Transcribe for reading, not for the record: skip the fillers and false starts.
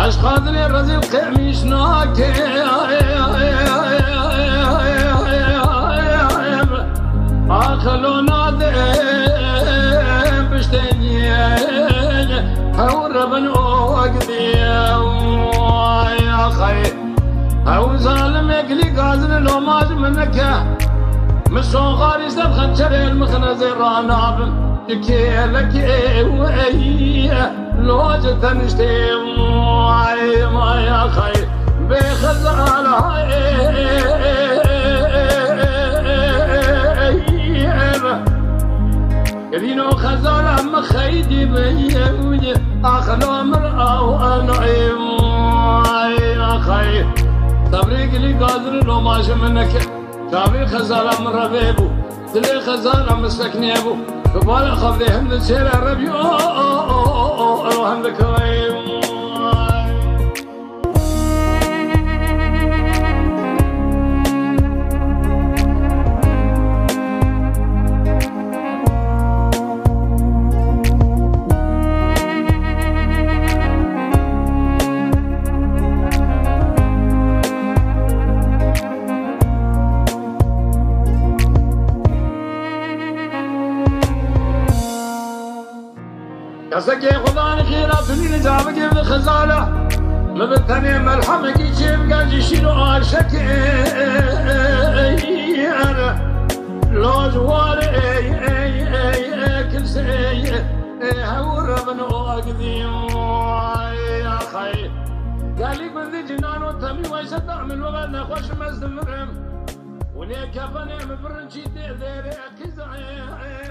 عش خاطري رزق قميش ناكي آخلو نادم بشتني هور بنو أقدي يا خي هو ظالم يقلي قازن لو ماج منك مشون غاري سبخن شري المخنز الراناب لكي لكي وأي لوج تنشتي ما يا خي بخزال كلينو خزال أم خيدي بيوجي أخلو مرأة وأنعيم يا خي تبريك لي قادر لو ماشي منك شافي خزال أم ربيبو تلي خزال أم سكنيبو قبال خفضي هم نسير الربيو هم ذكريم قصدك يا خداني خيراتني نجابك في الخزالة مبتني ملحمك يجيب قاجي شنو عاشك لو جواري كل سي هور بنو أقدي يا خي قال لي بذي جنان وتمي ويصدع من وغد نخوش مزدمرم وليك فني مبرنشي ديري كزعي